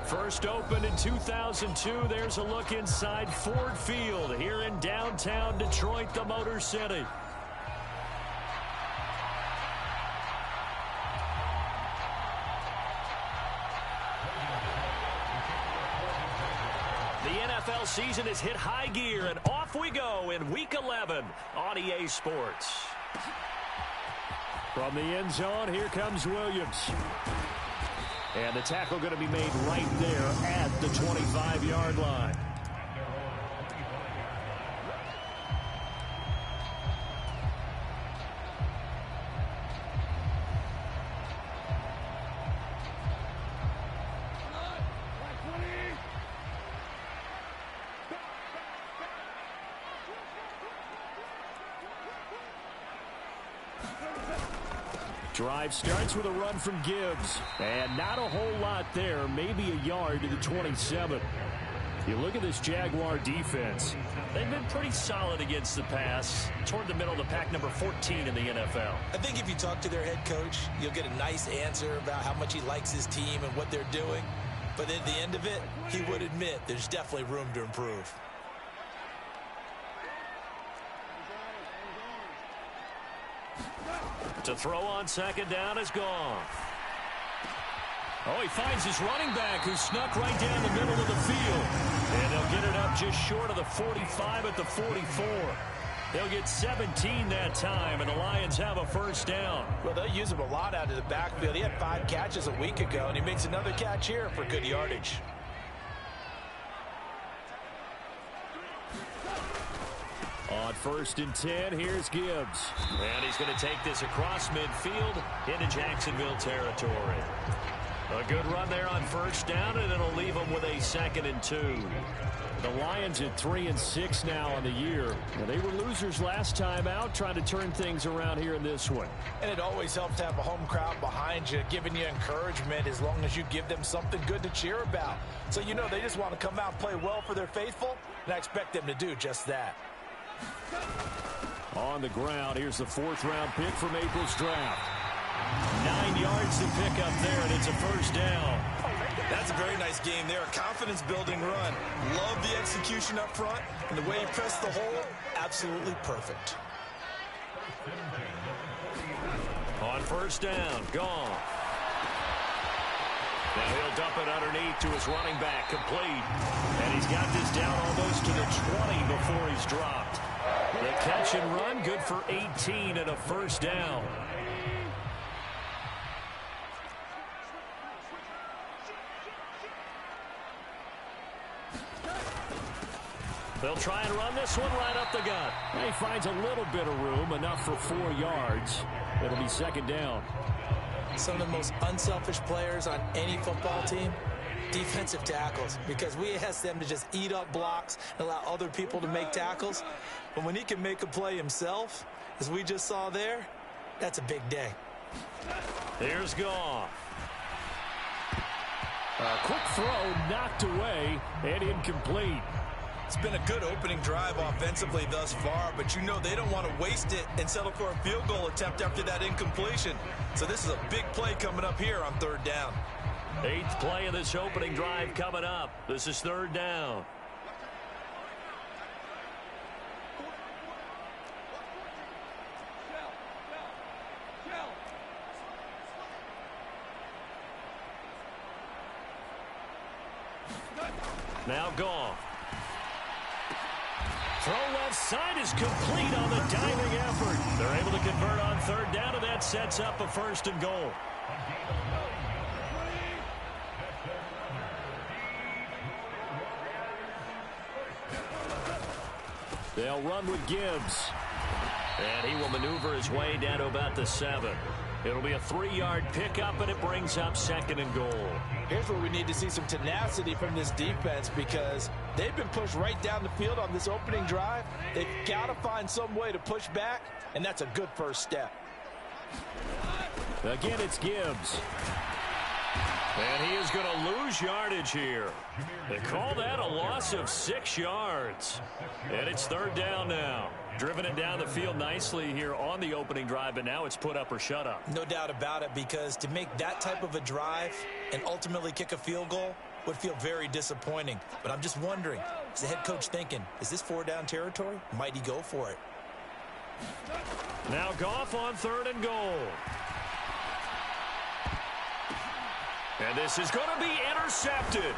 First opened in 2002. There's a look inside Ford Field here in downtown Detroit, the Motor City. The NFL season has hit high gear, and off we go in Week 11 on EA Sports. From the end zone, here comes Williams. And the tackle going to be made right there at the 25-yard line. Drive starts with a run from Gibbs. And not a whole lot there. Maybe a yard to the 27. You look at this Jaguar defense. They've been pretty solid against the pass. Toward the middle of the pack, number 14 in the NFL. I think if you talk to their head coach, you'll get a nice answer about how much he likes his team and what they're doing. But at the end of it, he would admit there's definitely room to improve. To throw on second down is gone. Oh, he finds his running back who snuck right down the middle of the field. And they'll get it up just short of the 45 at the 44. They'll get 17 that time, and the Lions have a first down. Well, they'll use him a lot out of the backfield. He had 5 catches a week ago, and he makes another catch here for good yardage. On first and 10, here's Gibbs. And he's going to take this across midfield into Jacksonville territory. A good run there on first down, and it'll leave them with a 2nd and 2. The Lions at 3-6 now on the year. And they were losers last time out, trying to turn things around here in this one. And it always helps to have a home crowd behind you, giving you encouragement as long as you give them something good to cheer about. So you know they just want to come out and play well for their faithful, and I expect them to do just that. On the ground, here's the 4th-round pick from April's draft. 9 yards to pick up there, and it's a first down. That's a very nice game there. A confidence-building run. Love the execution up front, and the way he pressed the hole, absolutely perfect. On first down, gone. Now he'll dump it underneath to his running back, complete. And he's got this down almost to the 20 before he's dropped. The catch and run, good for 18 and a first down. They'll try and run this one right up the gut. He finds a little bit of room, enough for 4 yards. It'll be 2nd down. Some of the most unselfish players on any football team, defensive tackles, because we ask them to just eat up blocks and allow other people to make tackles. But when he can make a play himself, as we just saw there, that's a big day. Here's Goff. A quick throw knocked away and incomplete. It's been a good opening drive offensively thus far, but you know they don't want to waste it and settle for a field goal attempt after that incompletion. So this is a big play coming up here on 3rd down. 8th play of this opening drive coming up. This is 3rd down. Now Goff. Throw left side is complete on the diving effort. They're able to convert on 3rd down, and that sets up a 1st and goal. They'll run with Gibbs. And he will maneuver his way down to about the 7. It'll be a 3-yard pickup, and it brings up 2nd and goal. Here's where we need to see some tenacity from this defense, because they've been pushed right down the field on this opening drive. They've got to find some way to push back, and that's a good first step. Again, it's Gibbs. And he is going to lose yardage here. They call that a loss of 6 yards. And it's 3rd down now. Driven it down the field nicely here on the opening drive, but now it's put up or shut up. No doubt about it, because to make that type of a drive and ultimately kick a field goal, would feel very disappointing. But I'm just wondering, is the head coach thinking, is this 4-down territory? Might he go for it? Now Goff on 3rd and goal. And this is going to be intercepted.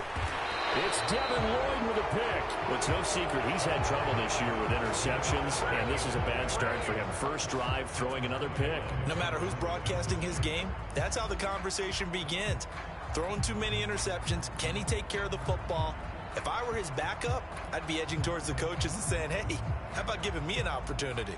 It's Devin Lloyd with a pick. Well, it's no secret he's had trouble this year with interceptions, and this is a bad start for him. First drive, throwing another pick. No matter who's broadcasting his game, that's how the conversation begins. Throwing too many interceptions, can he take care of the football? If I were his backup, I'd be edging towards the coaches and saying, hey, how about giving me an opportunity?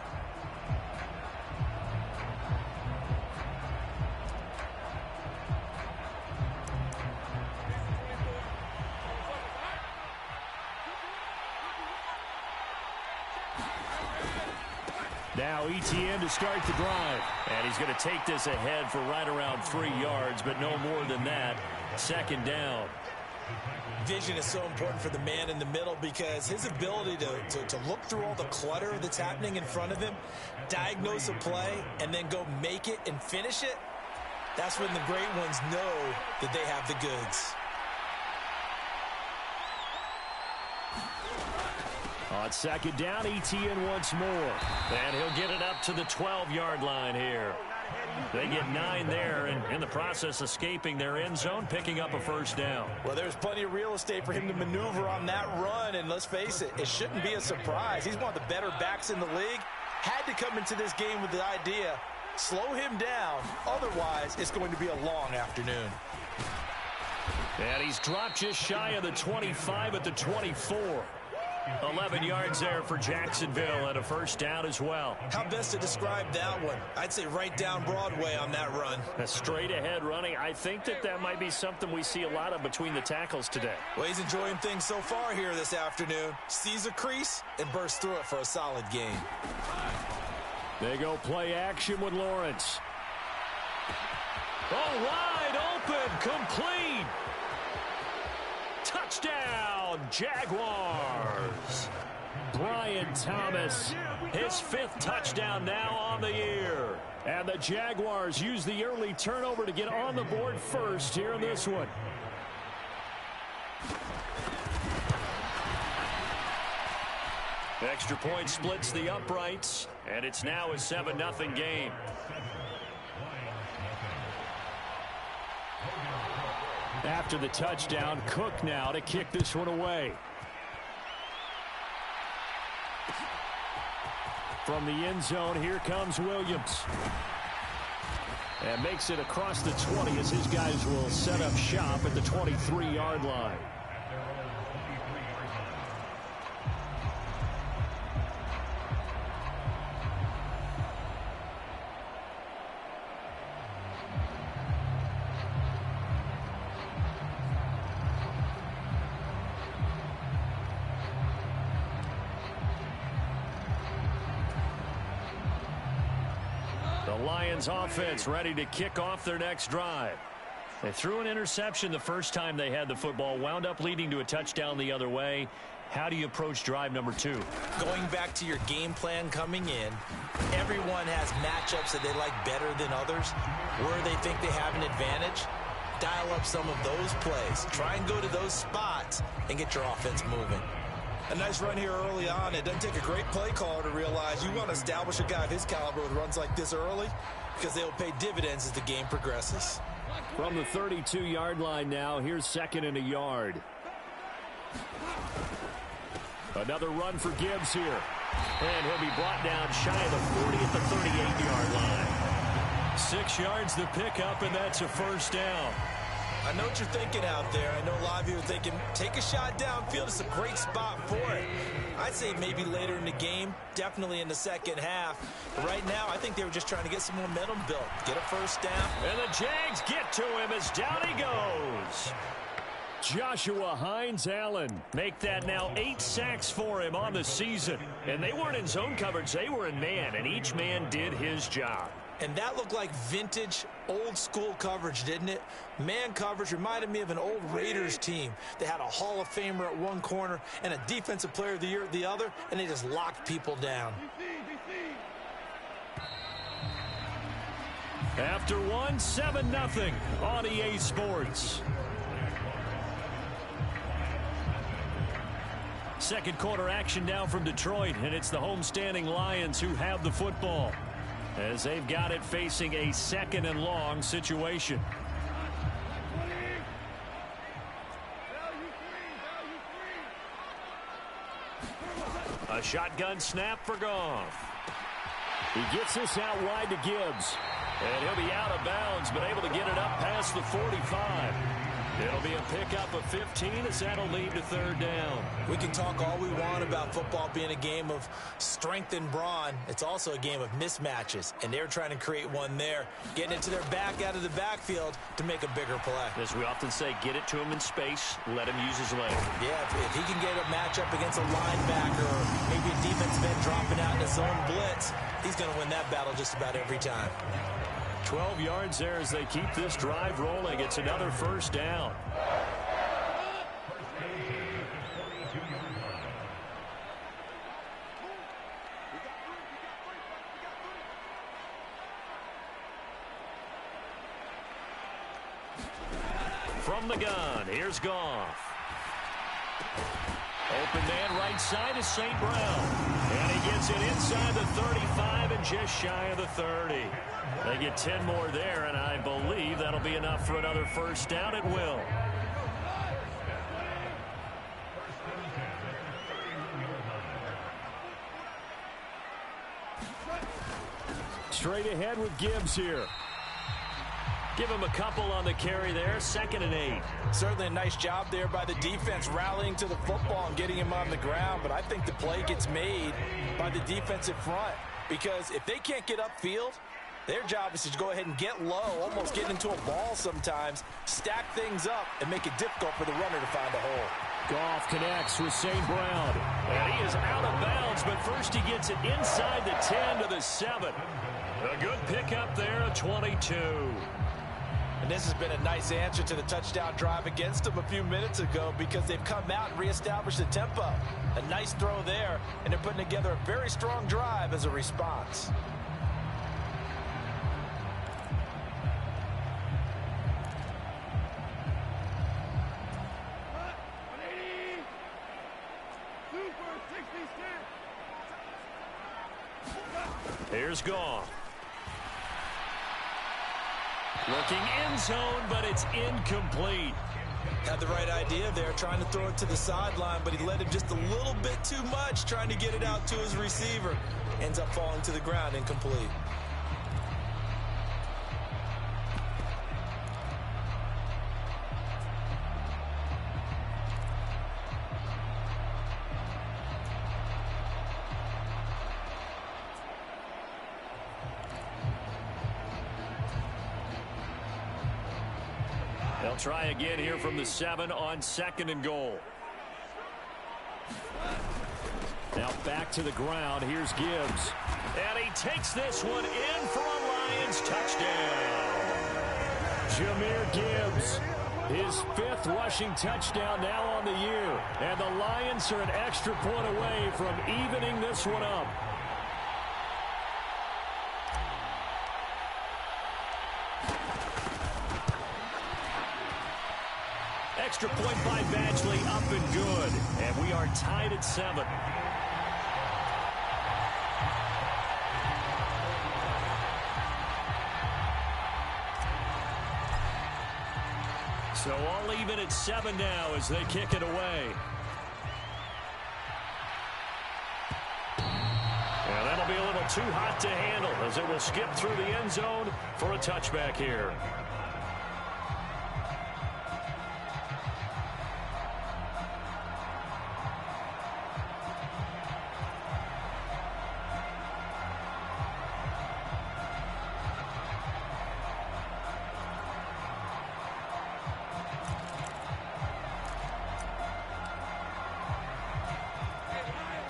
Now ETN to start the drive. And he's going to take this ahead for right around 3 yards, but no more than that. 2nd down. Vision is so important for the man in the middle because his ability to look through all the clutter that's happening in front of him, diagnose a play, and then go make it and finish it, that's when the great ones know that they have the goods. On 2nd down, ETN once more. And he'll get it up to the 12-yard line here. They get 9 there, and in the process, escaping their end zone, picking up a 1st down. Well, there's plenty of real estate for him to maneuver on that run, and let's face it, it shouldn't be a surprise. He's one of the better backs in the league. Had to come into this game with the idea, slow him down, otherwise it's going to be a long afternoon. And he's dropped just shy of the 25 at the 24. 11 yards there for Jacksonville and a 1st down as well. How best to describe that one? I'd say right down Broadway on that run. A straight ahead running. I think that might be something we see a lot of between the tackles today. Well, he's enjoying things so far here this afternoon. Sees a crease and bursts through it for a solid gain. They go play action with Lawrence. Oh, wide open, complete. Touchdown, Jaguars. Brian Thomas, his 5th touchdown now on the year. And the Jaguars use the early turnover to get on the board first here in this one. Extra point splits the uprights, and it's now a 7-0 game. After the touchdown, Cook now to kick this one away. From the end zone, here comes Williams. And makes it across the 20 as his guys will set up shop at the 23-yard line. Lions offense ready to kick off their next drive. They threw an interception the first time they had the football, wound up leading to a touchdown the other way. How do you approach drive number 2? Going back to your game plan coming in, everyone has matchups that they like better than others. Where they think they have an advantage, dial up some of those plays. Try and go to those spots and get your offense moving. A nice run here early on. It doesn't take a great play caller to realize you want to establish a guy of his caliber with runs like this early because they'll pay dividends as the game progresses. From the 32-yard line now, here's 2nd and a yard. Another run for Gibbs here. And he'll be brought down shy of the 40 at the 38-yard line. 6 yards the pickup, and that's a 1st down. I know what you're thinking out there. I know a lot of you are thinking, take a shot downfield. It's a great spot for it. I'd say maybe later in the game, definitely in the second half. But right now, I think they were just trying to get some momentum built, get a 1st down. And the Jags get to him as down he goes. Joshua Hines-Allen make that now 8 sacks for him on the season. And they weren't in zone coverage, they were in man, and each man did his job. And that looked like vintage, old-school coverage, didn't it? Man coverage reminded me of an old Raiders team. They had a Hall of Famer at one corner and a Defensive Player of the Year at the other, and they just locked people down. After one, 7-0 on EA Sports. second quarter action now from Detroit, and it's the homestanding Lions who have the football as they've got it facing a second and long situation. A shotgun snap for Goff. He gets this out wide to Gibbs. And he'll be out of bounds, but able to get it up past the 45. It'll be a pickup of 15 as that'll lead to third down. We can talk all we want about football being a game of strength and brawn. It's also a game of mismatches, and they're trying to create one there, getting it to their back out of the backfield to make a bigger play. As we often say, get it to him in space, let him use his leg. Yeah, if he can get a matchup against a linebacker or maybe a defensive end dropping out in a zone blitz, he's going to win that battle just about every time. 12 yards there as they keep this drive rolling. It's another first down. From the gun, here's Goff. Open man right side is St. Brown. And he gets it inside the 35 and just shy of the 30. They get 10 more there, and I believe that'll be enough for another first down. It will. Straight ahead with Gibbs here. Give him a couple on the carry there. 2nd and 8. Certainly a nice job there by the defense rallying to the football and getting him on the ground, but I think the play gets made by the defensive front because if they can't get upfield, their job is to go ahead and get low, almost get into a ball sometimes, stack things up, and make it difficult for the runner to find a hole. Goff connects with St. Brown. And he is out of bounds, but first he gets it inside the 10 to the 7. A good pickup there, a 22. And this has been a nice answer to the touchdown drive against them a few minutes ago because they've come out and reestablished the tempo. A nice throw there, and they're putting together a very strong drive as a response. Here's Goff. Looking end zone, but it's incomplete. Had the right idea there, trying to throw it to the sideline, but he let him just a little bit too much, trying to get it out to his receiver. Ends up falling to the ground, incomplete. They'll try again here from the 7 on 2nd and goal. Now back to the ground. Here's Gibbs. And he takes this one in for a Lions touchdown. Jahmyr Gibbs, his 5th rushing touchdown now on the year. And the Lions are an extra point away from evening this one up. Extra point by Badgley, up and good. And we are tied at 7. So all even at 7 now as they kick it away. And that'll be a little too hot to handle as it will skip through the end zone for a touchback here.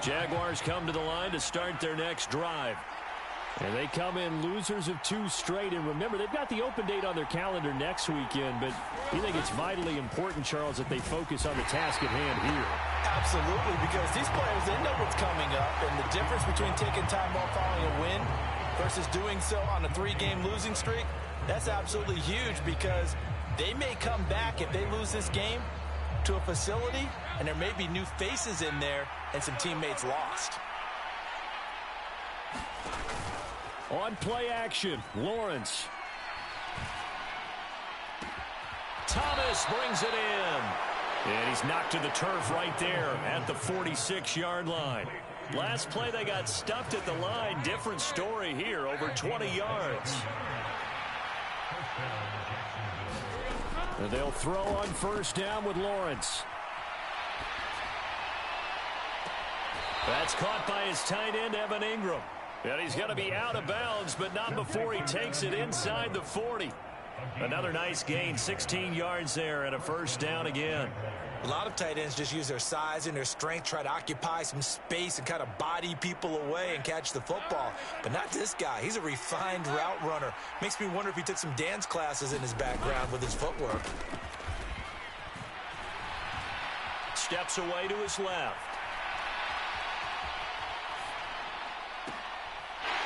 Jaguars come to the line to start their next drive. And they come in losers of 2 straight. And remember, they've got the open date on their calendar next weekend. But you think it's vitally important, Charles, that they focus on the task at hand here? Absolutely, because these players, they know what's coming up. And the difference between taking time off following a win versus doing so on a 3-game losing streak, that's absolutely huge because they may come back if they lose this game to a facility, and there may be new faces in there and some teammates lost. On play action, Lawrence. Thomas brings it in. And he's knocked to the turf right there at the 46-yard line. Last play, they got stuffed at the line. Different story here, over 20 yards. And they'll throw on first down with Lawrence. That's caught by his tight end, Evan Ingram. And he's going to be out of bounds, but not before he takes it inside the 40. Another nice gain, 16 yards there, and a first down again. A lot of tight ends just use their size and their strength, try to occupy some space and kind of body people away and catch the football. But not this guy. He's a refined route runner. Makes me wonder if he took some dance classes in his background with his footwork. Steps away to his left.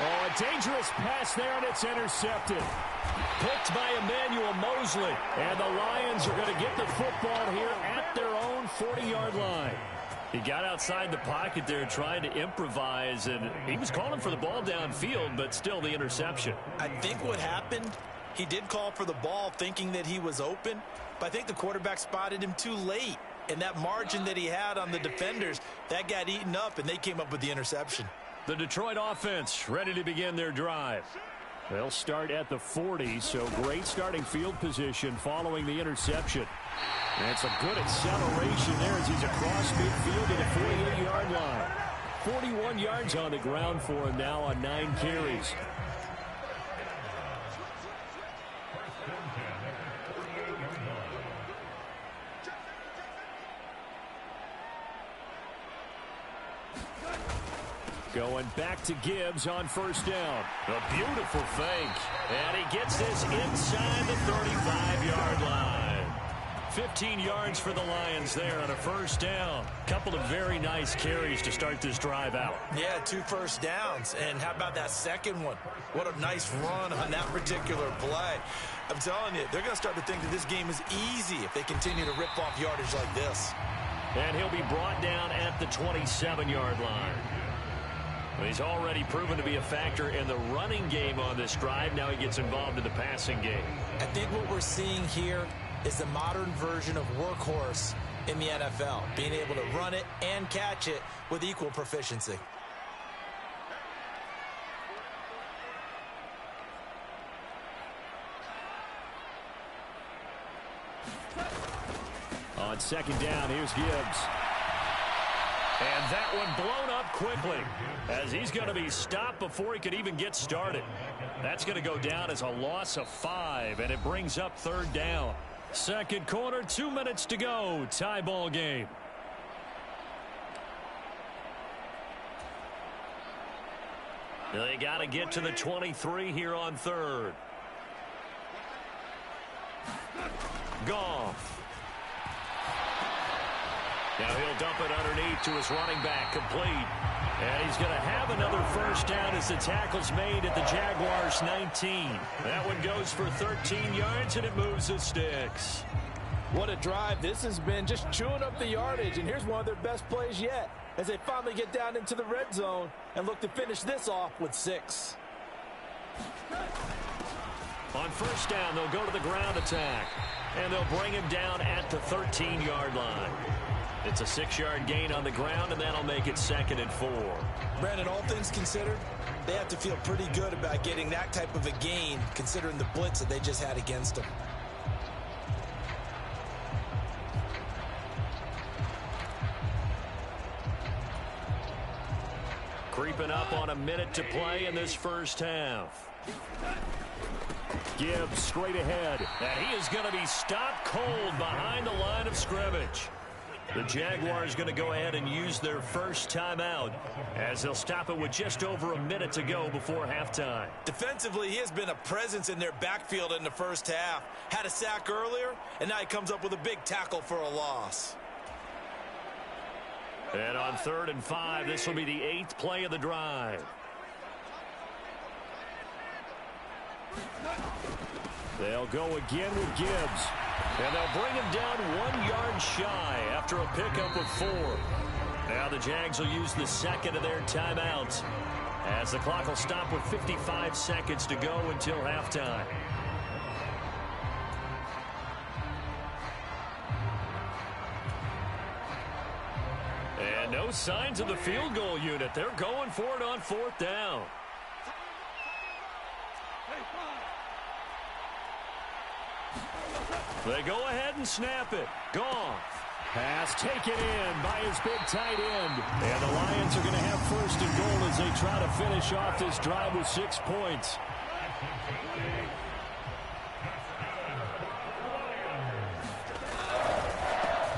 Oh, a dangerous pass there, and it's intercepted. Picked by Emmanuel Mosley. And the Lions are going to get the football here at their own 40-yard line. He got outside the pocket there trying to improvise, and he was calling for the ball downfield, but still the interception. I think what happened, he did call for the ball thinking that he was open, but I think the quarterback spotted him too late. And that margin that he had on the defenders, that got eaten up, and they came up with the interception. The Detroit offense ready to begin their drive. They'll start at the 40, so great starting field position following the interception. And it's a good acceleration there as he's across midfield to the 48-yard line. 41 yards on the ground for him now on 9 carries. Going back to Gibbs on first down. A beautiful fake. And he gets this inside the 35-yard line. 15 yards for the Lions there on a first down. Couple of very nice carries to start this drive out. Yeah, 2 first downs. And how about that second one? What a nice run on that particular play. I'm telling you, they're going to start to think that this game is easy if they continue to rip off yardage like this. And he'll be brought down at the 27-yard line. He's already proven to be a factor in the running game on this drive. Now he gets involved in the passing game. I think what we're seeing here is the modern version of workhorse in the NFL, being able to run it and catch it with equal proficiency. On second down, here's Gibbs. And that one blown up quickly as he's going to be stopped before he could even get started. That's going to go down as a loss of 5, and it brings up third down. Second quarter, 2 minutes to go. Tie ball game. They got to get to the 23 here on third. Goff. Now he'll dump it underneath to his running back, complete. And he's going to have another first down as the tackle's made at the Jaguars' 19. That one goes for 13 yards, and it moves the sticks. What a drive. This has been just chewing up the yardage, and here's one of their best plays yet as they finally get down into the red zone and look to finish this off with 6. On first down, they'll go to the ground attack, and they'll bring him down at the 13-yard line. It's a 6-yard gain on the ground, and that'll make it 2nd and 4. Brandon, all things considered, they have to feel pretty good about getting that type of a gain, considering the blitz that they just had against them. Creeping up on a minute to play in this first half. Gibbs straight ahead, and he is going to be stopped cold behind the line of scrimmage. The Jaguars going to go ahead and use their first timeout as they'll stop it with just over a minute to go before halftime. Defensively, he has been a presence in their backfield in the first half. Had a sack earlier, and now he comes up with a big tackle for a loss. And on 3rd and 5, this will be the 8th play of the drive. They'll go again with Gibbs. And they'll bring him down 1 yard shy after a pickup of 4. Now the Jags will use the second of their timeouts, as the clock will stop with 55 seconds to go until halftime. And no signs of the field goal unit. They're going for it on 4th down. They go ahead and snap it. Gone. Pass taken in by his big tight end. And the Lions are going to have 1st and goal as they try to finish off this drive with 6 points.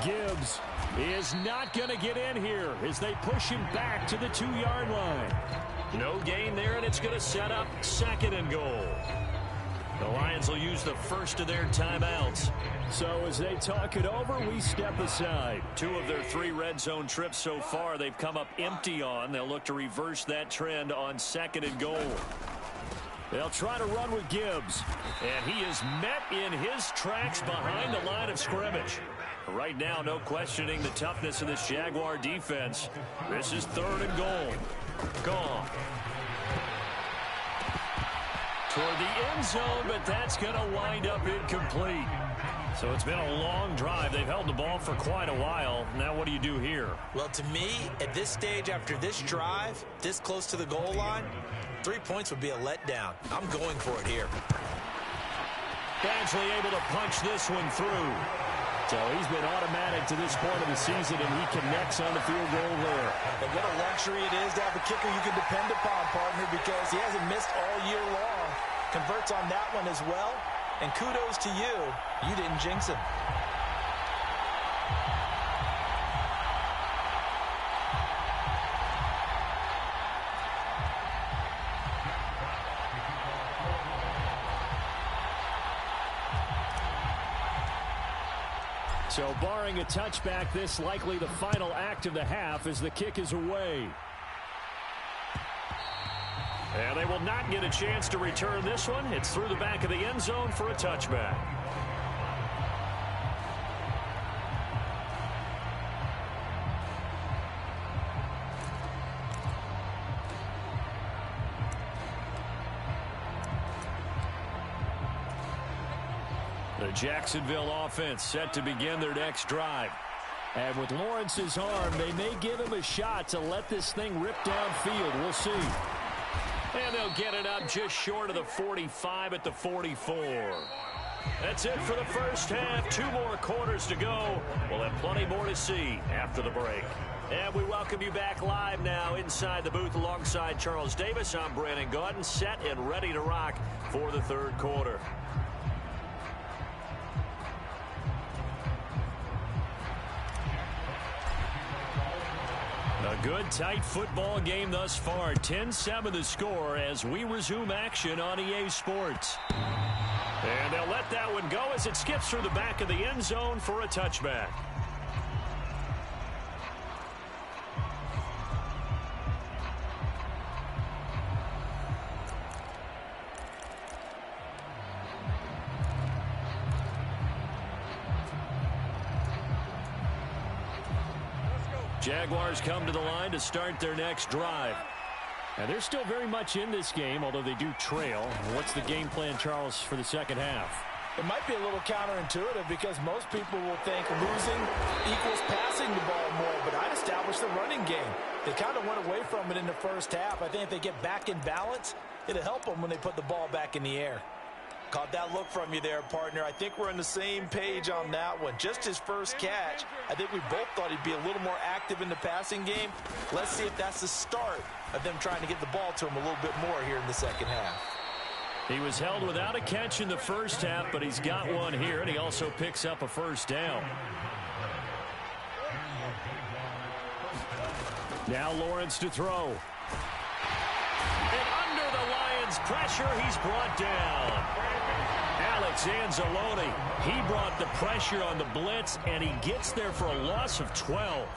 Gibbs is not going to get in here as they push him back to the 2-yard line. No gain there, and it's going to set up 2nd and goal. The Lions will use the first of their timeouts. So as they talk it over, we step aside. 2 of their 3 red zone trips so far they've come up empty on. They'll look to reverse that trend on 2nd and goal. They'll try to run with Gibbs. And he is met in his tracks behind the line of scrimmage. Right now, no questioning the toughness of this Jaguar defense. This is 3rd and goal. Gone. Toward the end zone, but that's going to wind up incomplete. So it's been a long drive. They've held the ball for quite a while. Now what do you do here? Well, to me, at this stage after this drive, this close to the goal line, 3 points would be a letdown. I'm going for it here. Badgley able to punch this one through. So he's been automatic to this point of the season, and he connects on the field goal there. And what a luxury it is to have a kicker you can depend upon, partner, because he hasn't missed all year long. Converts on that one as well. And kudos to you. You didn't jinx him. So barring a touchback, this likely the final act of the half as the kick is away. And they will not get a chance to return this one. It's through the back of the end zone for a touchback. The Jacksonville offense set to begin their next drive. And with Lawrence's arm, they may give him a shot to let this thing rip downfield. We'll see. And they'll get it up just short of the 45 at the 44. That's it for the first half. 2 more quarters to go. We'll have plenty more to see after the break. And we welcome you back live now inside the booth alongside Charles Davis. I'm Brandon Gaudin, set and ready to rock for the 3rd quarter. A good, tight football game thus far. 10-7 the score as we resume action on EA Sports. And they'll let that one go as it skips through the back of the end zone for a touchback. Jaguars come to the line to start their next drive. And they're still very much in this game, although they do trail. What's the game plan, Charles, for the second half? It might be a little counterintuitive because most people will think losing equals passing the ball more, but I'd establish the running game. They kind of went away from it in the first half. I think if they get back in balance, it'll help them when they put the ball back in the air. Caught that look from you there, partner. I think we're on the same page on that one. Just his first catch, I think we both thought he'd be a little more active in the passing game. Let's see if that's the start of them trying to get the ball to him a little bit more here in the second half. He was held without a catch in the first half, but he's got one here, and he also picks up a first down. Now Lawrence to throw. And under the Lions' pressure, he's brought down. Alex Anzalone, he brought the pressure on the blitz, and he gets there for a loss of 12.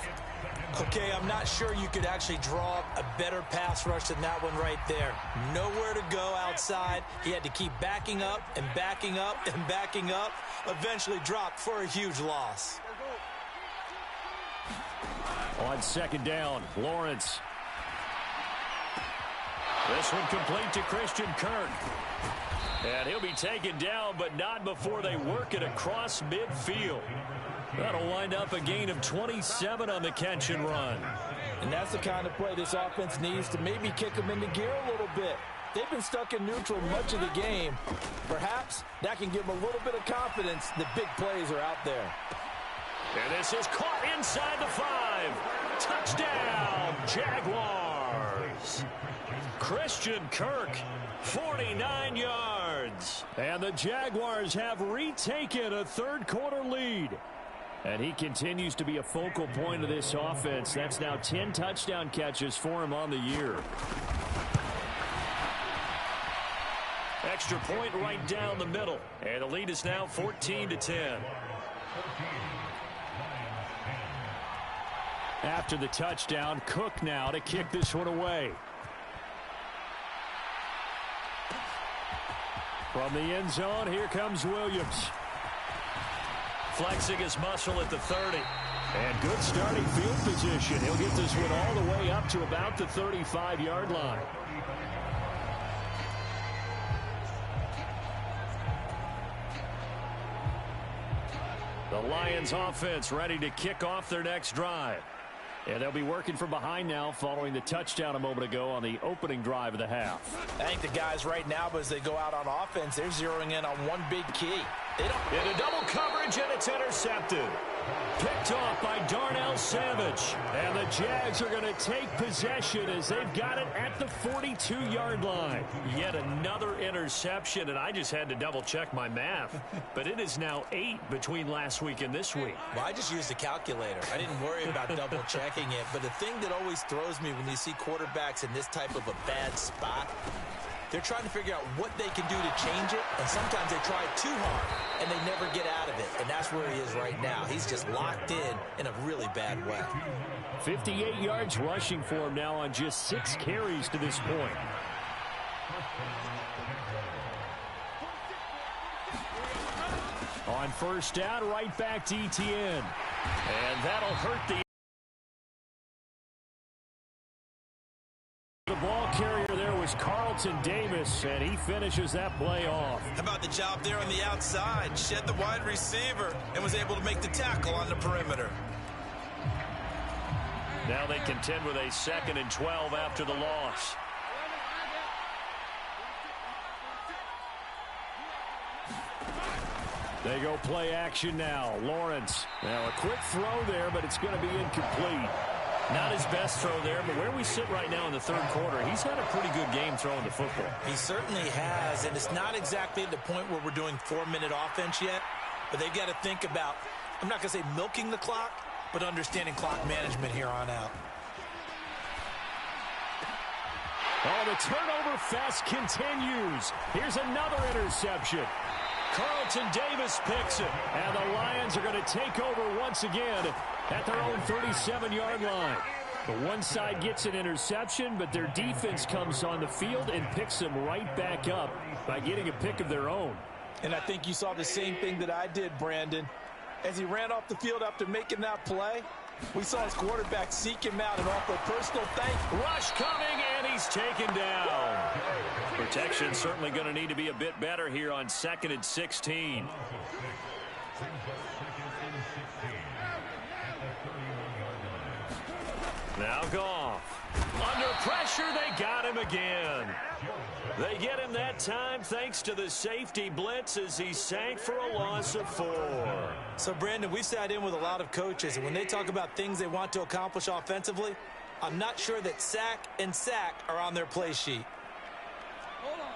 Okay, I'm not sure you could actually draw a better pass rush than that one right there. Nowhere to go outside. He had to keep backing up and backing up and backing up. Eventually dropped for a huge loss. On second down, Lawrence. This one complete to Christian Kirk. And he'll be taken down, but not before they work it across midfield. That'll wind up a gain of 27 on the catch and run. And that's the kind of play this offense needs to maybe kick them into gear a little bit. They've been stuck in neutral much of the game. Perhaps that can give them a little bit of confidence that big plays are out there. And this is caught inside the 5. Touchdown, Jaguars. Christian Kirk, 49 yards. And the Jaguars have retaken a third-quarter lead. And he continues to be a focal point of this offense. That's now 10 touchdown catches for him on the year. Extra point right down the middle. And the lead is now 14-10. After the touchdown, Cook now to kick this one away. From the end zone, here comes Williams. Flexing his muscle at the 30. And good starting field position. He'll get this one all the way up to about the 35-yard line. The Lions offense ready to kick off their next drive. And they'll be working from behind now following the touchdown a moment ago on the opening drive of the half. I think the guys right now, as they go out on offense, they're zeroing in on one big key. Into double coverage, and it's intercepted. Picked off by Darnell Savage. And the Jags are going to take possession as they've got it at the 42-yard line. Yet another interception, and I just had to double-check my math. But it is now 8 between last week and this week. Well, I just used a calculator. I didn't worry about double-checking it. But the thing that always throws me when you see quarterbacks in this type of a bad spot, they're trying to figure out what they can do to change it, and sometimes they try too hard, and they never get out of it, and that's where he is right now. He's just locked in a really bad way. 58 yards rushing for him now on just 6 carries to this point. On first down, right back to Etienne. And that'll hurt the ball carrier there was Carlton Davis, and he finishes that play off. How about the job there on the outside? Shed the wide receiver and was able to make the tackle on the perimeter. Now they contend with a 2nd and 12 after the loss. They go play action now. Lawrence. Now a quick throw there, but it's going to be incomplete. Not his best throw there, but where we sit right now in the third quarter, he's had a pretty good game throwing the football. He certainly has, and it's not exactly at the point where we're doing 4-minute offense yet, but they've got to think about, I'm not going to say milking the clock, but understanding clock management here on out. Oh, the turnover fest continues. Here's another interception. Carlton Davis picks it, and the Lions are going to take over once again at their own 37-yard line. The one side gets an interception, but their defense comes on the field and picks them right back up by getting a pick of their own. And I think you saw the same thing that I did, Brandon. As he ran off the field after making that play, we saw his quarterback seek him out and offer a personal thank. Rush coming, and he's taken down. Protection certainly going to need to be a bit better here on 2nd and 16. Now Goff. Under pressure, they got him again. They get him that time thanks to the safety blitz as he sank for a loss of 4. So, Brandon, we sat in with a lot of coaches, and when they talk about things they want to accomplish offensively, I'm not sure that sack and sack are on their play sheet. Hold on.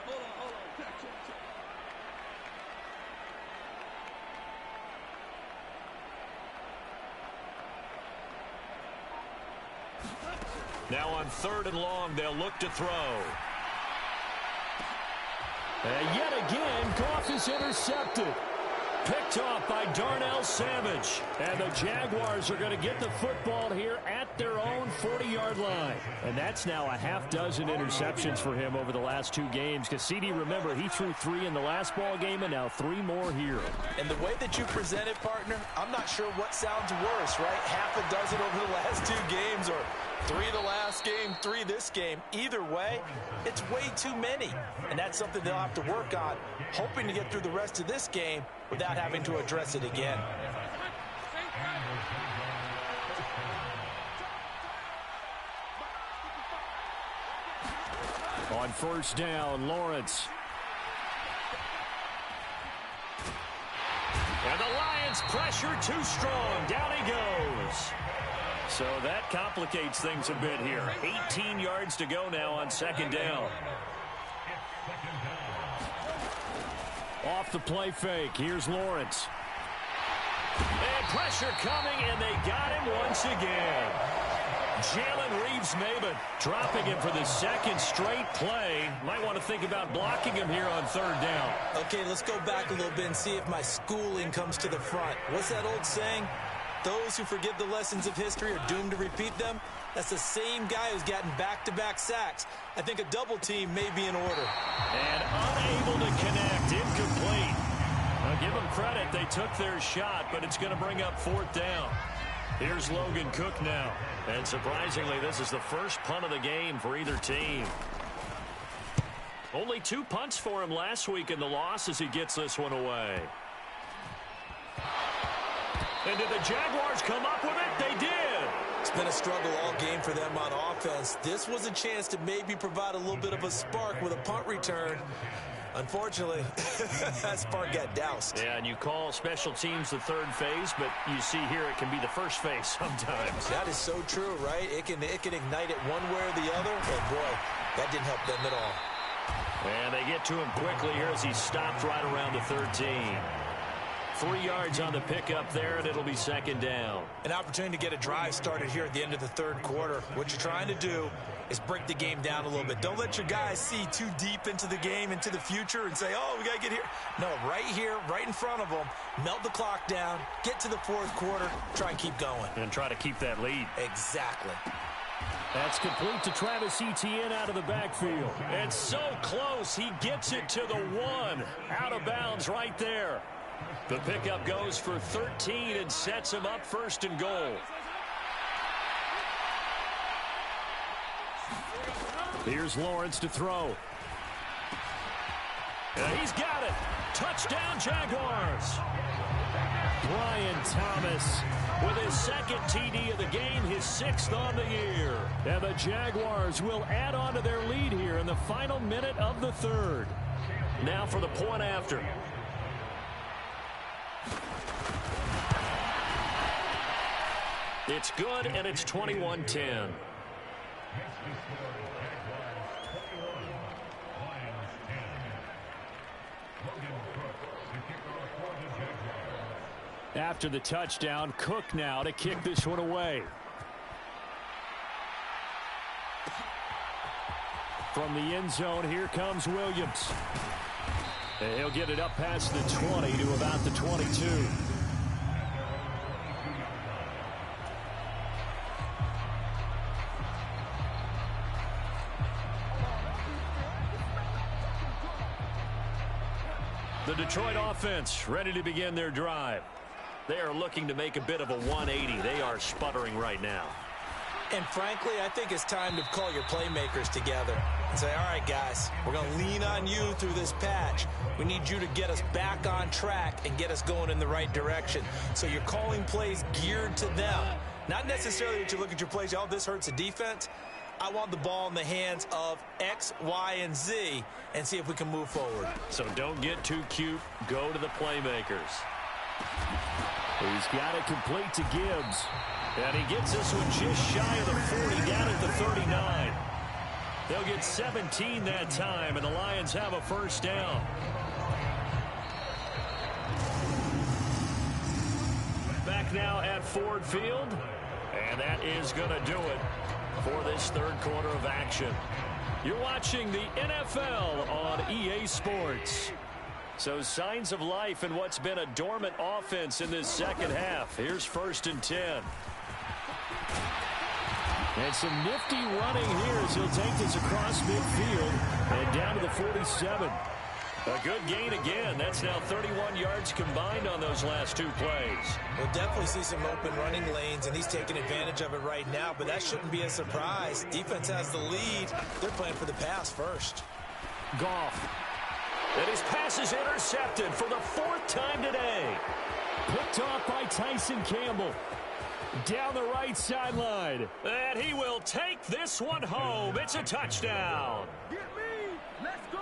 Now on 3rd and long, they'll look to throw. And yet again, Goff is intercepted. Picked off by Darnell Savage. And the Jaguars are going to get the football here at their own 40-yard line. And that's now a half dozen interceptions for him over the last 2 games. Because CD, remember, he threw 3 in the last ball game and now 3 more here. And the way that you present it, partner, I'm not sure what sounds worse, right? Half a dozen over the last 2 games or 3 the last game, 3 this game. Either way, it's way too many. And that's something they'll have to work on, hoping to get through the rest of this game without having to address it again. On first down, Lawrence. And the Lions pressure too strong. Down he goes. So that complicates things a bit here. 18 yards to go now on second down. Off the play fake. Here's Lawrence. And pressure coming, and they got him once again. Jalen Reeves-Maybin dropping him for the second straight play. Might want to think about blocking him here on third down. Okay, let's go back a little bit and see if my schooling comes to the front. What's that old saying? Those who forget the lessons of history are doomed to repeat them. That's the same guy who's gotten back-to-back sacks. I think a double team may be in order. And unable to connect, incomplete. Now give them credit, they took their shot, but it's going to bring up fourth down. Here's Logan Cook now. And surprisingly, this is the first punt of the game for either team. Only 2 punts for him last week in the loss as he gets this one away. And did the Jaguars come up with it? They did. It's been a struggle all game for them on offense. This was a chance to maybe provide a little bit of a spark with a punt return. Unfortunately, that spark got doused. Yeah, and you call special teams the third phase, but you see here it can be the first phase sometimes. That is so true, right? It can ignite it one way or the other, and boy, that didn't help them at all. And they get to him quickly here as he stopped right around the 13. 3 yards on the pickup there, and it'll be second down. An opportunity to get a drive started here at the end of the third quarter. What you're trying to do is break the game down a little bit. Don't let your guys see too deep into the game, into the future, and say, oh, we got to get here. No, right here, right in front of them, melt the clock down, get to the fourth quarter, try and keep going. And try to keep that lead. Exactly. That's complete to Travis Etienne out of the backfield. And so close, he gets it to the 1. Out of bounds right there. The pickup goes for 13 and sets him up first and goal. Here's Lawrence to throw. And he's got it. Touchdown, Jaguars. Brian Thomas with his second TD of the game, his 6th on the year. And the Jaguars will add on to their lead here in the final minute of the third. Now for the point after. It's good, and it's 21-10. After the touchdown, Cook now to kick this one away. From the end zone, here comes Williams. And he'll get it up past the 20 to about the 22. The Detroit offense ready to begin their drive. They are looking to make a bit of a 180. They are sputtering right now. And frankly, I think it's time to call your playmakers together and say, all right, guys, we're going to lean on you through this patch. We need you to get us back on track and get us going in the right direction. So you're calling plays geared to them. Not necessarily that you look at your plays, oh, this hurts the defense. I want the ball in the hands of X, Y, and Z and see if we can move forward. So don't get too cute. Go to the playmakers. He's got it complete to Gibbs. And he gets this one just shy of the 40, down at the 39. They'll get 17 that time, and the Lions have a first down. Back now at Ford Field, and that is going to do it for this third quarter of action. You're watching the NFL on EA Sports. So signs of life in what's been a dormant offense in this second half. Here's 1st and 10. And some nifty running here as he'll take this across midfield and down to the 47. A good gain again. That's now 31 yards combined on those last 2 plays. We'll definitely see some open running lanes, and he's taking advantage of it right now, but that shouldn't be a surprise. Defense has the lead. They're playing for the pass first. Goff. And his pass is intercepted for the 4th time today. Picked off by Tyson Campbell. Down the right sideline. And he will take this one home. It's a touchdown. Get me. Let's go.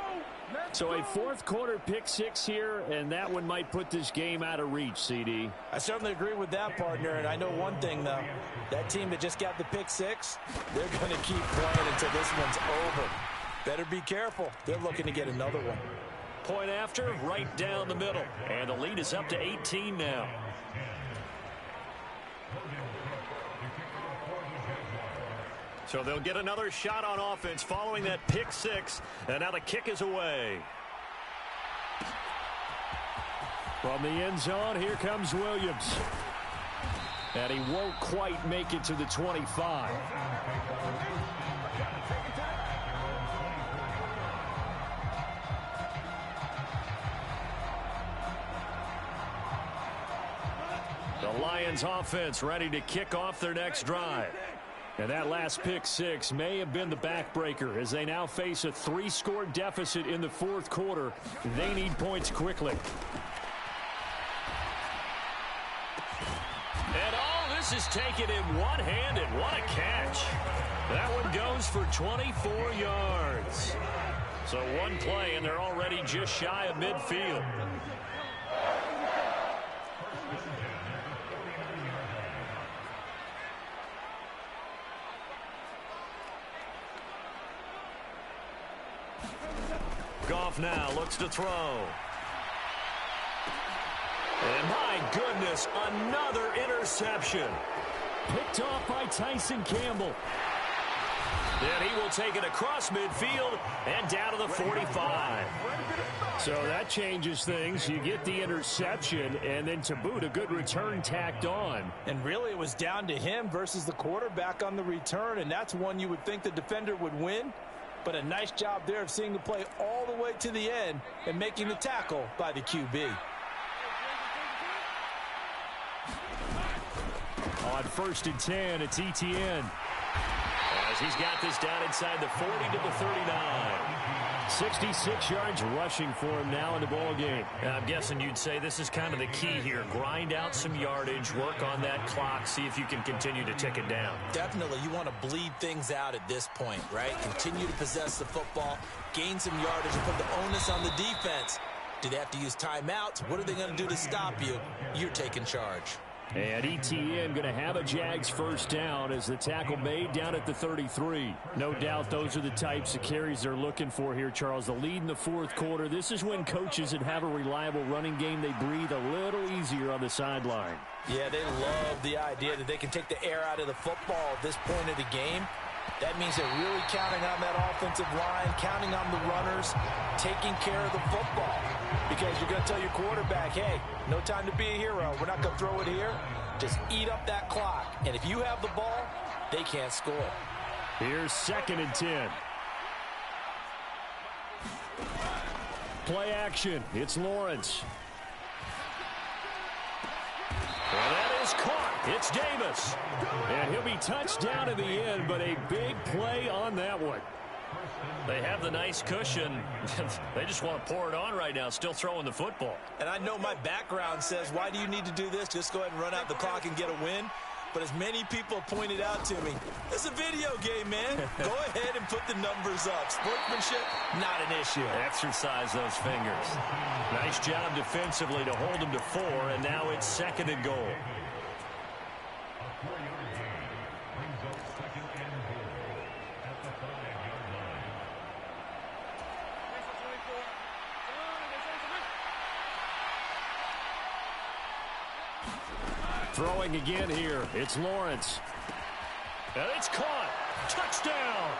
So a 4th quarter pick 6 here, and that one might put this game out of reach, CD. I certainly agree with that, partner, and I know one thing, though. That team that just got the pick 6, they're going to keep playing until this one's over. Better be careful. They're looking to get another one. Point after, right down the middle. And the lead is up to 18 now. So they'll get another shot on offense following that pick 6. And now the kick is away. From the end zone, here comes Williams. And he won't quite make it to the 25. The Lions offense ready to kick off their next drive. And that last pick 6 may have been the backbreaker as they now face a 3-score deficit in the 4th quarter. They need points quickly. And all this is taken in one-handed. What a catch. That one goes for 24 yards. So one play and they're already just shy of midfield. Goff now looks to throw. And my goodness, another interception. Picked off by Tyson Campbell. And he will take it across midfield and down to the 45. So that changes things. You get the interception, and then to boot, a good return tacked on. And really, it was down to him versus the quarterback on the return, and that's one you would think the defender would win. But a nice job there of seeing the play all the way to the end and making the tackle by the QB. On 1st and 10, it's ETN. As he's got this down inside the 40 to the 39. 66 yards rushing for him now in the ball game. I'm guessing you'd say this is kind of the key here. Grind out some yardage, work on that clock, see if you can continue to tick it down. Definitely, you want to bleed things out at this point, right? Continue to possess the football, gain some yardage, and put the onus on the defense. Do they have to use timeouts? What are they going to do to stop you? You're taking charge. And ETN going to have a Jags 1st down as the tackle made down at the 33. No doubt those are the types of carries they're looking for here, Charles. The lead in the 4th quarter. This is when coaches that have a reliable running game, they breathe a little easier on the sideline. Yeah, they love the idea that they can take the air out of the football at this point of the game. That means they're really counting on that offensive line, counting on the runners, taking care of the football. Because you're going to tell your quarterback, hey, no time to be a hero. We're not going to throw it here. Just eat up that clock. And if you have the ball, they can't score. Here's 2nd and 10. Play action. It's Lawrence. Well, that is caught. It's Davis. And he'll be touched down in the end, but a big play on that one. They have the nice cushion. They just want to pour it on right now, still throwing the football. And I know my background says, why do you need to do this? Just go ahead and run out the clock and get a win. But as many people pointed out to me, it's a video game, man. Go ahead and put the numbers up. Sportsmanship, not an issue. Exercise those fingers. Nice job defensively to hold them to 4, and now it's 2nd and goal. Throwing again here. It's Lawrence. And it's caught. Touchdown.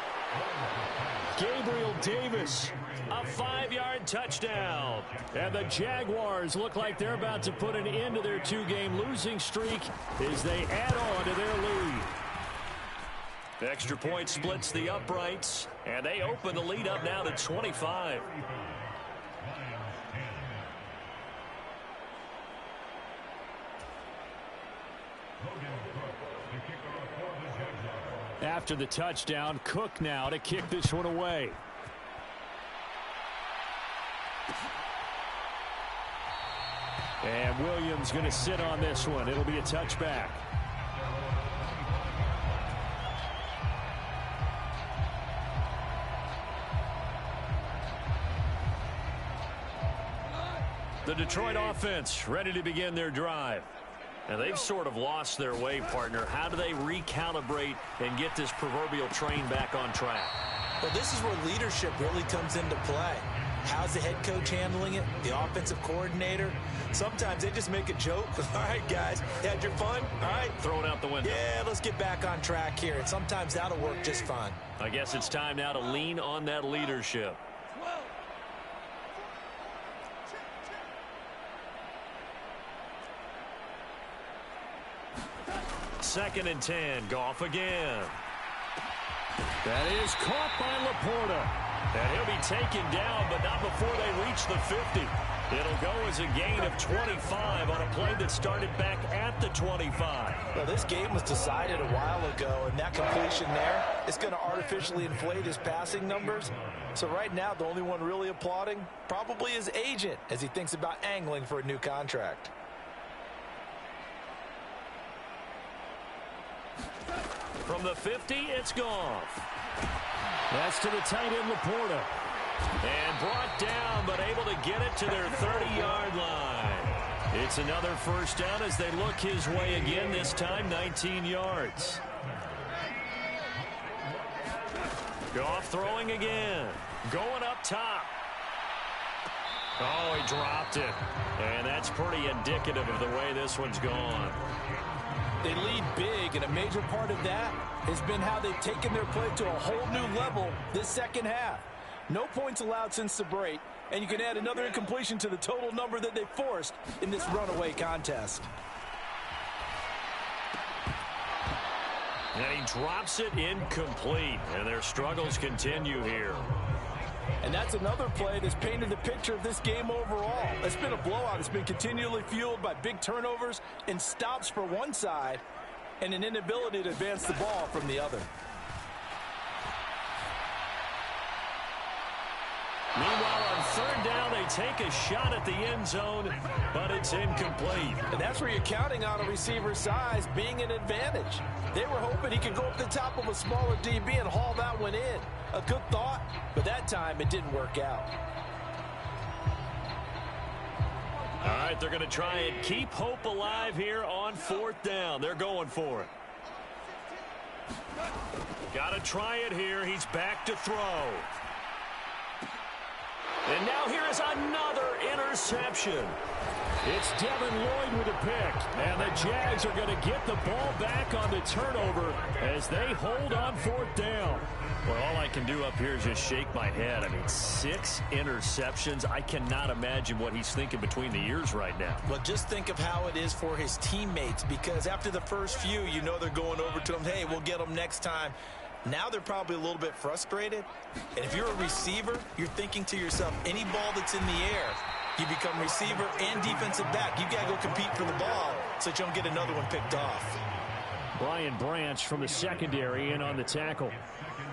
Gabriel Davis a 5-yard touchdown. And the Jaguars look like they're about to put an end to their 2-game losing streak as they add on to their lead. The extra point splits the uprights, and they open the lead up now to 25. After the touchdown, Cook now to kick this one away. And Williams going to sit on this one. It'll be a touchback. The Detroit offense ready to begin their drive. And they've sort of lost their way, partner. How do they recalibrate and get this proverbial train back on track? Well, this is where leadership really comes into play. How's the head coach handling it? The offensive coordinator? Sometimes they just make a joke. All right, guys, you had your fun? All right. Throw it out the window. Yeah, let's get back on track here. And sometimes that'll work just fine. I guess it's time now to lean on that leadership. Second and 10. Goff again. That is caught by Laporta. And he'll be taken down, but not before they reach the 50. It'll go as a gain of 25 on a play that started back at the 25. Well, this game was decided a while ago, and that completion there is going to artificially inflate his passing numbers. So right now, the only one really applauding probably his agent as he thinks about angling for a new contract. From the 50, it's Goff. That's to the tight end, Laporta. And brought down, but able to get it to their 30-yard line. It's another first down as they look his way again, this time 19 yards. Goff throwing again. Going up top. Oh, he dropped it. And that's pretty indicative of the way this one's gone. They lead big, and a major part of that has been how they've taken their play to a whole new level this second half. No points allowed since the break, and you can add another incompletion to the total number that they forced in this runaway contest. And he drops it incomplete, and their struggles continue here. And that's another play that's painted the picture of this game overall. It's been a blowout. It's been continually fueled by big turnovers and stops for one side and an inability to advance the ball from the other. Meanwhile, on third down, they take a shot at the end zone, but it's incomplete. And that's where you're counting on a receiver's size being an advantage. They were hoping he could go up the top of a smaller DB and haul that one in. A good thought, but that time it didn't work out. All right, they're going to try and keep hope alive here on fourth down. They're going for it. Got to try it here. He's back to throw. And now here is another interception. It's Devin Lloyd with a pick. And the Jags are going to get the ball back on the turnover as they hold on fourth down. Well, all I can do up here is just shake my head. I mean, 6 interceptions. I cannot imagine what he's thinking between the ears right now. Well, just think of how it is for his teammates, because after the first few, you know they're going over to him, hey, we'll get them next time. Now they're probably a little bit frustrated. And if you're a receiver, you're thinking to yourself, any ball that's in the air, you become receiver and defensive back. You got to go compete for the ball so that you don't get another one picked off. Brian Branch from the secondary in on the tackle.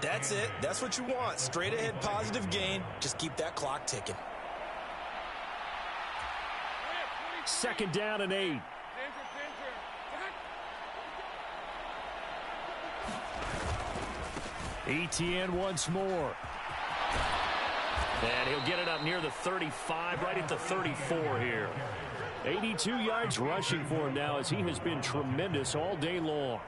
That's it. That's what you want. Straight ahead positive gain. Just keep that clock ticking. Second down and 8. Etienne once more. And he'll get it up near the 35, right at the 34 here. 82 yards rushing for him now as he has been tremendous all day long.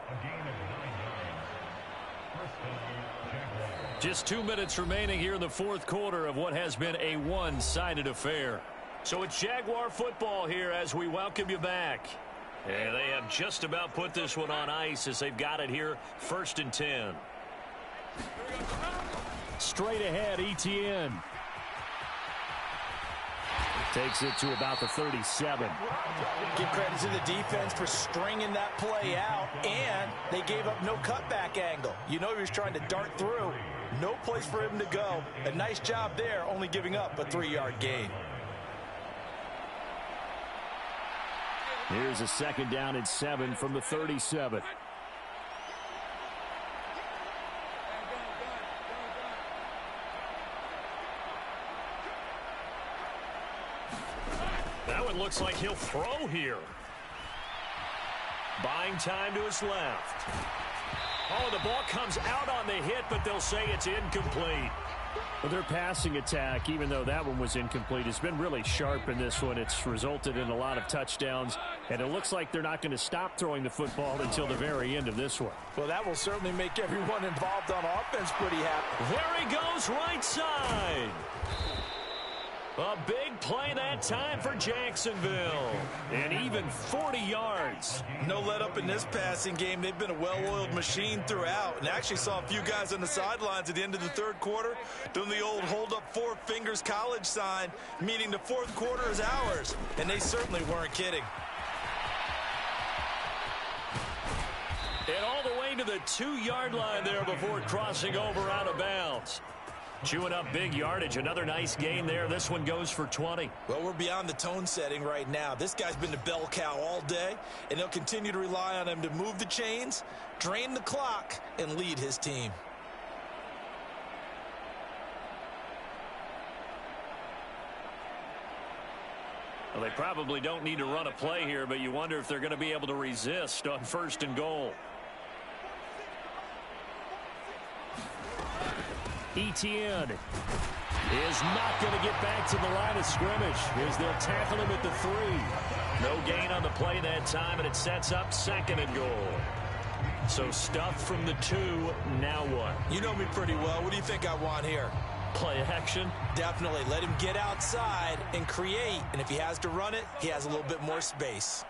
Just 2 minutes remaining here in the fourth quarter of what has been a one-sided affair. So it's Jaguar football here as we welcome you back. And they have just about put this one on ice as they've got it here, 1st and 10. Straight ahead, Etienne. Takes it to about the 37. Give credit to the defense for stringing that play out, and they gave up no cutback angle. You know he was trying to dart through. No place for him to go. A nice job there, only giving up a 3-yard gain. Here's a 2nd down and 7 from the 37. That one looks like he'll throw here. Buying time to his left. Oh, the ball comes out on the hit, but they'll say it's incomplete. Well, their passing attack, even though that one was incomplete, has been really sharp in this one. It's resulted in a lot of touchdowns, and it looks like they're not going to stop throwing the football until the very end of this one. Well, that will certainly make everyone involved on offense pretty happy. There he goes, right side. A big play that time for Jacksonville. And even 40 yards. No let up in this passing game. They've been a well-oiled machine throughout. And actually saw a few guys on the sidelines at the end of the 3rd quarter doing the old hold up 4 fingers college sign, meaning the 4th quarter is ours. And they certainly weren't kidding. And all the way to the 2-yard line there before crossing over out of bounds. Chewing up big yardage. Another nice gain there. This one goes for 20. Well, we're beyond the tone setting right now. This guy's been the bell cow all day, and they'll continue to rely on him to move the chains, drain the clock, and lead his team. Well, they probably don't need to run a play here, but you wonder if they're going to be able to resist on 1st and goal. Etienne is not going to get back to the line of scrimmage as they'll tackle him at the 3. No gain on the play that time, and it sets up 2nd and goal. So stuff from the 2, now what? You know me pretty well. What do you think I want here? Play action? Definitely. Let him get outside and create, and if he has to run it, he has a little bit more space.